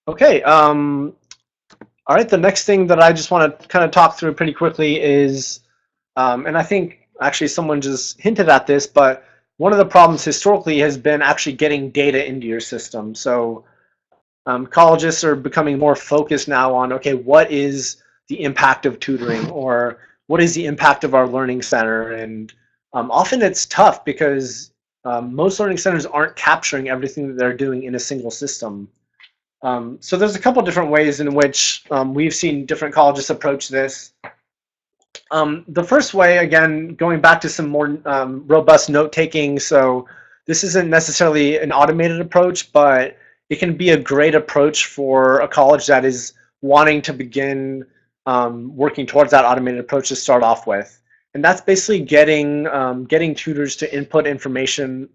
Okay, all right, the next thing that I just want to kind of talk through pretty quickly is, and I think actually someone just hinted at this, but one of the problems historically has been actually getting data into your system. So colleges are becoming more focused now on, okay, what is the impact of tutoring, or what is the impact of our learning center? And often it's tough because most learning centers aren't capturing everything that they're doing in a single system. So there's a couple different ways in which we've seen different colleges approach this. The first way, again, going back to some more robust note-taking, so this isn't necessarily an automated approach, but it can be a great approach for a college that is wanting to begin working towards that automated approach to start off with. And that's basically getting tutors to input information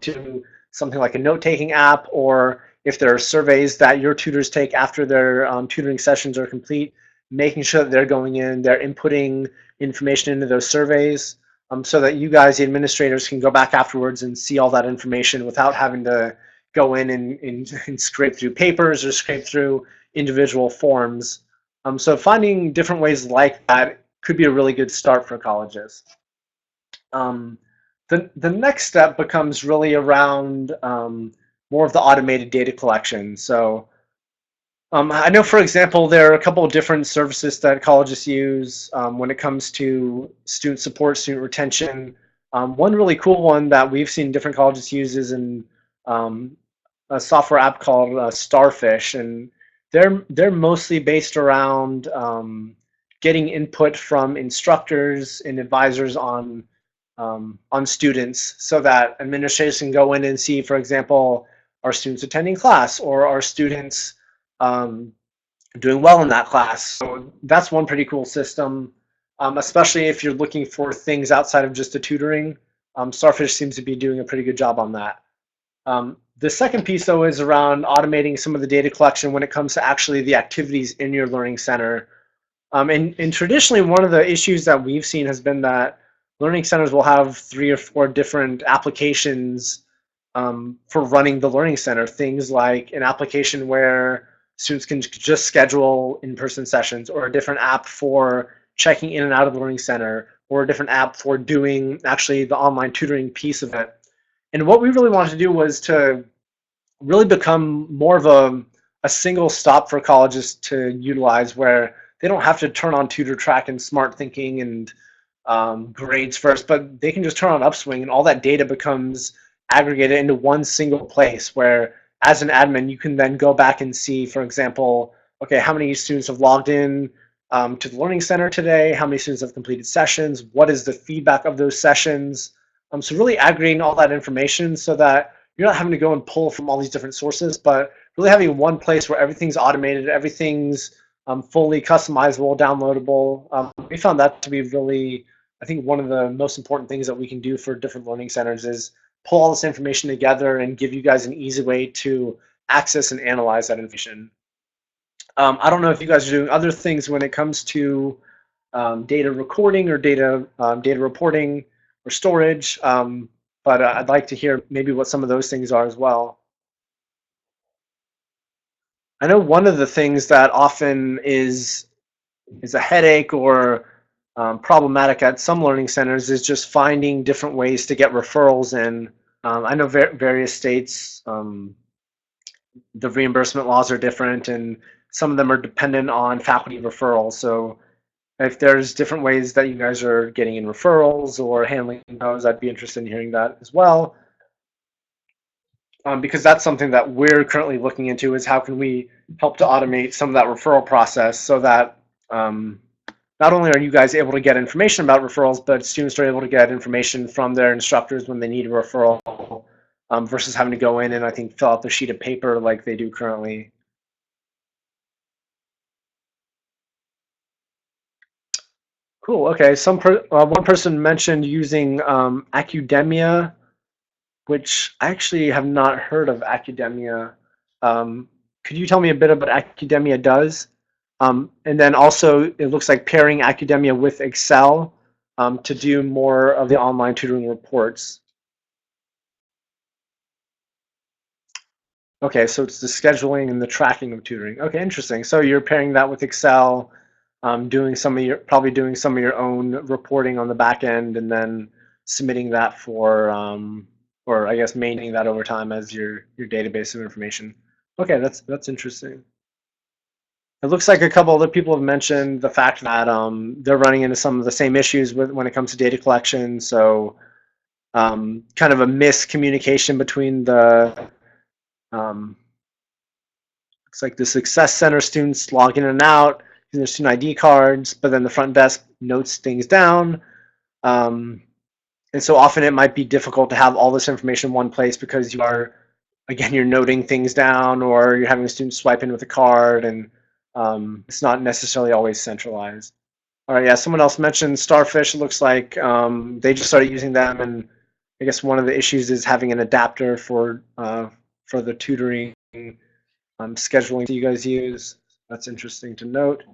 to something like a note-taking app, or if there are surveys that your tutors take after their tutoring sessions are complete, making sure that they're going in, they're inputting information into those surveys so that you guys, the administrators, can go back afterwards and see all that information without having to go in and scrape through papers or scrape through individual forms. So finding different ways like that could be a really good start for colleges. The next step becomes really around more of the automated data collection. So I know, for example, there are a couple of different services that colleges use when it comes to student support, student retention. One really cool one that we've seen different colleges use is a software app called Starfish, and they're mostly based around getting input from instructors and advisors on students, so that administrators can go in and see, for example, are students attending class, or are students doing well in that class. So that's one pretty cool system, especially if you're looking for things outside of just the tutoring. Starfish seems to be doing a pretty good job on that. The second piece, though, is around automating some of the data collection when it comes to actually the activities in your learning center. And traditionally, one of the issues that we've seen has been that learning centers will have 3 or 4 different applications for running the learning center. Things like an application where students can just schedule in-person sessions, or a different app for checking in and out of the learning center, or a different app for doing actually the online tutoring piece of it. And what we really wanted to do was to really become more of a single stop for colleges to utilize, where they don't have to turn on Tutor Track and Smart Thinking and grades first, but they can just turn on Upswing, and all that data becomes aggregated into one single place, where as an admin you can then go back and see, for example, okay, how many students have logged in, to the Learning Center today, how many students have completed sessions, what is the feedback of those sessions. So really aggregating all that information so that you're not having to go and pull from all these different sources, but really having one place where everything's automated, everything's fully customizable, downloadable. We found that to be really, I think, one of the most important things that we can do for different learning centers is pull all this information together and give you guys an easy way to access and analyze that information. I don't know if you guys are doing other things when it comes to data recording or data reporting or storage, but I'd like to hear maybe what some of those things are as well. I know one of the things that often is a headache or problematic at some learning centers is just finding different ways to get referrals in. I know various states, the reimbursement laws are different, and some of them are dependent on faculty referrals. So if there's different ways that you guys are getting in referrals or handling those, I'd be interested in hearing that as well. Because that's something that we're currently looking into, is how can we help to automate some of that referral process so that not only are you guys able to get information about referrals, but students are able to get information from their instructors when they need a referral, versus having to go in and I think fill out the sheet of paper like they do currently. Cool. Okay. One person mentioned using Academia, which I actually have not heard of Academia. Could you tell me a bit about what Academia does? And then also, it looks like pairing Academia with Excel to do more of the online tutoring reports. Okay, so it's the scheduling and the tracking of tutoring. Okay, interesting. So you're pairing that with Excel, probably doing some of your own reporting on the back end, and then submitting that for, or I guess maintaining that over time as your database of information. Okay, that's interesting. It looks like a couple other people have mentioned the fact that they're running into some of the same issues when it comes to data collection. So kind of a miscommunication between the looks like the Success Center students logging in and out using their student ID cards, but then the front desk notes things down. And so often it might be difficult to have all this information in one place because you're noting things down, or you're having a student swipe in with a card, and it's not necessarily always centralized. All right, yeah, someone else mentioned Starfish. It looks like they just started using them, and I guess one of the issues is having an adapter for the tutoring scheduling that you guys use. That's interesting to note.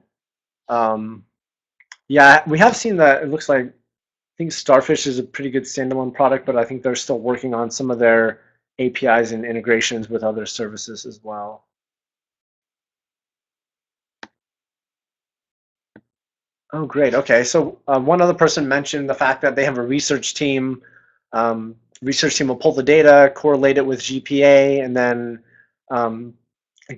Yeah, we have seen that. It looks like, I think Starfish is a pretty good standalone product, but I think they're still working on some of their APIs and integrations with other services as well. Oh, great. Okay, so one other person mentioned the fact that they have a research team. Research team will pull the data, correlate it with GPA, and then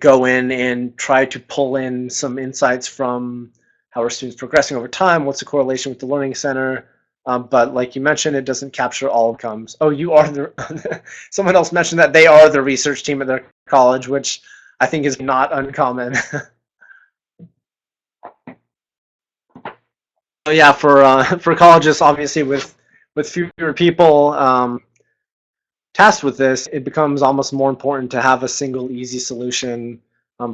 go in and try to pull in some insights from how are students progressing over time, what's the correlation with the Learning Center. But like you mentioned, it doesn't capture all outcomes. Oh, you are the, someone else mentioned that they are the research team at their college, which I think is not uncommon. So yeah, for colleges, obviously with fewer people tasked with this, it becomes almost more important to have a single easy solution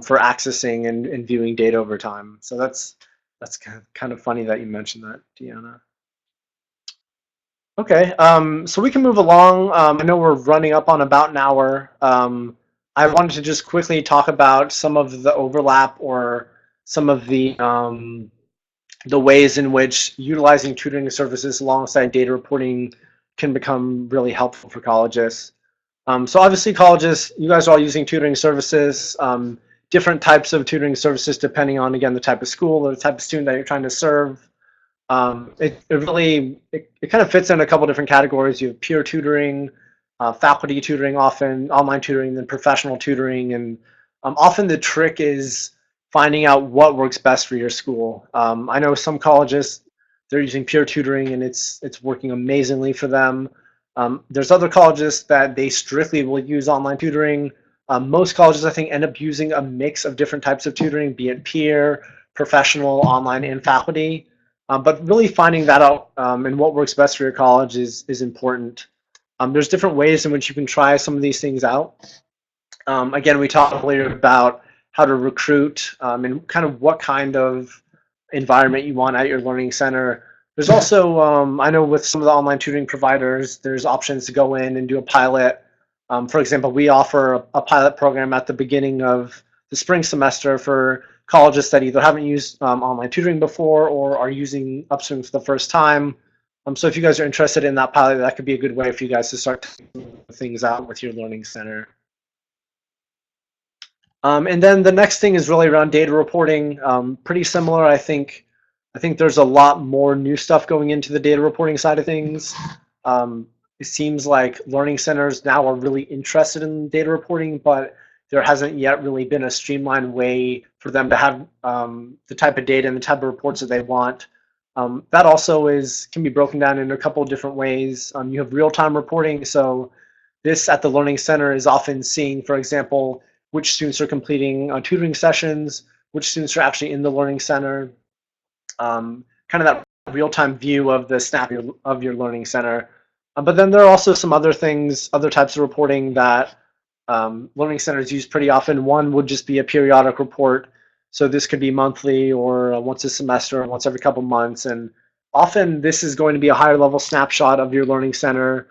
for accessing and viewing data over time. So that's kind of funny that you mentioned that, Deanna. Okay, so we can move along. I know we're running up on about an hour. I wanted to just quickly talk about some of the overlap or some of the ways in which utilizing tutoring services alongside data reporting can become really helpful for colleges. So obviously colleges, you guys are all using tutoring services, different types of tutoring services depending on, again, the type of school or the type of student that you're trying to serve. It kind of fits in a couple different categories. You have peer tutoring, faculty tutoring, often online tutoring, then professional tutoring, and often the trick is finding out what works best for your school. I know some colleges, they're using peer tutoring and it's working amazingly for them. There's other colleges that they strictly will use online tutoring. Most colleges, I think, end up using a mix of different types of tutoring, be it peer, professional, online, and faculty. But really finding that out and what works best for your college is important. There's different ways in which you can try some of these things out. Again, we talked earlier about how to recruit and kind of what kind of environment you want at your learning center. There's also, I know with some of the online tutoring providers, there's options to go in and do a pilot. For example, we offer a pilot program at the beginning of the spring semester for colleges that either haven't used online tutoring before or are using Upswing for the first time. So if you guys are interested in that pilot, that could be a good way for you guys to start things out with your learning center. And then the next thing is really around data reporting. Pretty similar, I think. I think there's a lot more new stuff going into the data reporting side of things. It seems like learning centers now are really interested in data reporting, but there hasn't yet really been a streamlined way for them to have the type of data and the type of reports that they want. That also can be broken down in a couple of different ways. You have real-time reporting, so this at the learning center is often seeing, for example, which students are completing tutoring sessions, which students are actually in the learning center, kind of that real-time view of the snap of your learning center. But then there are also some other things, other types of reporting that learning centers use pretty often. One would just be a periodic report. So this could be monthly or once a semester or once every couple months. And often this is going to be a higher level snapshot of your learning center.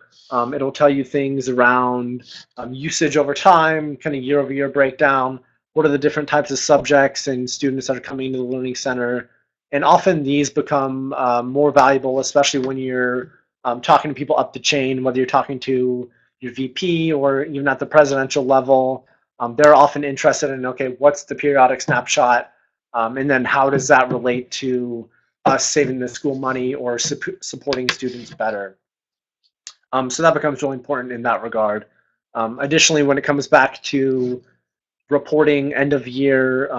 It'll tell you things around usage over time, kind of year-over-year breakdown. What are the different types of subjects and students that are coming to the learning center? And often these become more valuable, especially when you're talking to people up the chain, whether you're talking to your VP or even at the presidential level. They're often interested in, okay, what's the periodic snapshot? And then how does that relate to us saving the school money or supporting students better? So that becomes really important in that regard. Additionally, when it comes back to reporting end of year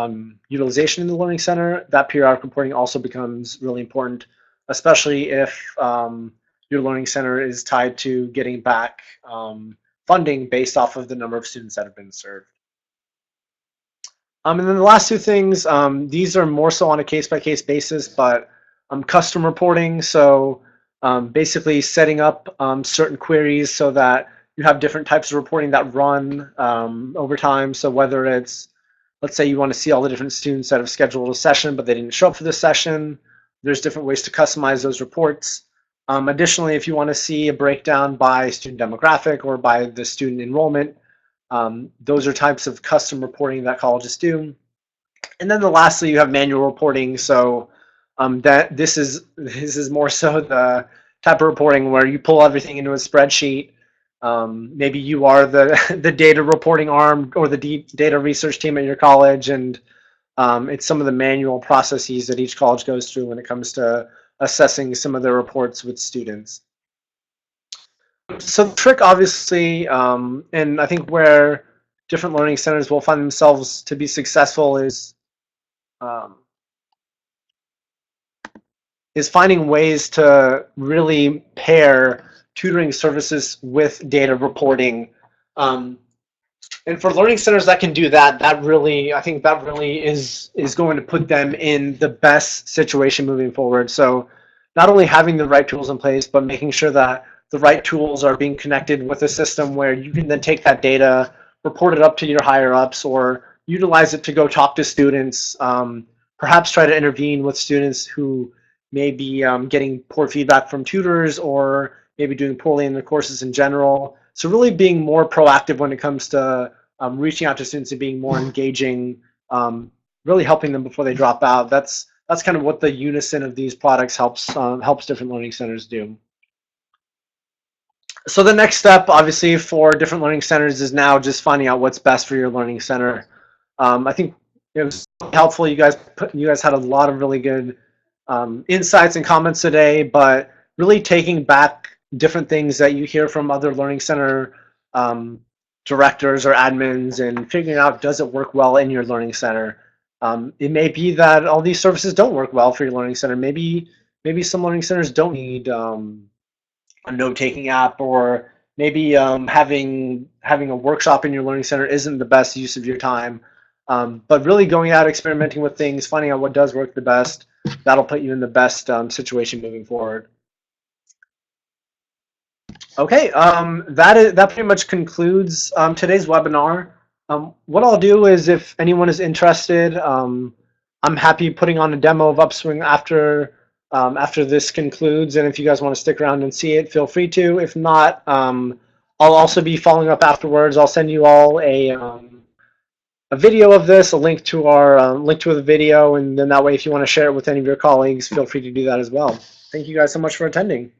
utilization in the learning center, that periodic reporting also becomes really important, especially if your learning center is tied to getting back funding based off of the number of students that have been served. And then the last two things, these are more so on a case-by-case basis, but custom reporting. So basically setting up certain queries so that you have different types of reporting that run over time. So whether it's, let's say you want to see all the different students that have scheduled a session, but they didn't show up for the session, there's different ways to customize those reports. Additionally, if you want to see a breakdown by student demographic or by the student enrollment, those are types of custom reporting that colleges do. And then lastly, you have manual reporting. So that this is more so the type of reporting where you pull everything into a spreadsheet. Maybe you are the data reporting arm or the data research team at your college, and it's some of the manual processes that each college goes through when it comes to assessing some of their reports with students. So the trick, obviously, and I think where different learning centers will find themselves to be successful is finding ways to really pair tutoring services with data reporting. And for learning centers that can do that, I think that really is going to put them in the best situation moving forward. So not only having the right tools in place, but making sure that the right tools are being connected with a system where you can then take that data, report it up to your higher ups, or utilize it to go talk to students, perhaps try to intervene with students who may be getting poor feedback from tutors or maybe doing poorly in their courses in general. So really being more proactive when it comes to reaching out to students and being more engaging, really helping them before they drop out. That's kind of what the unison of these products helps different learning centers do. So the next step, obviously, for different learning centers is now just finding out what's best for your learning center. I think it was helpful. You guys had a lot of really good insights and comments today, but really taking back different things that you hear from other learning center directors or admins and figuring out, does it work well in your learning center? It may be that all these services don't work well for your learning center. Maybe some learning centers don't need a note-taking app, or maybe having a workshop in your learning center isn't the best use of your time. But really going out, experimenting with things, finding out what does work the best, that'll put you in the best situation moving forward. Okay, that pretty much concludes today's webinar. What I'll do is, if anyone is interested, I'm happy putting on a demo of Upswing after this concludes, and if you guys want to stick around and see it, feel free to. If not, I'll also be following up afterwards. I'll send you all a video of this, a link to our link to the video, and then that way, if you want to share it with any of your colleagues, feel free to do that as well. Thank you guys so much for attending.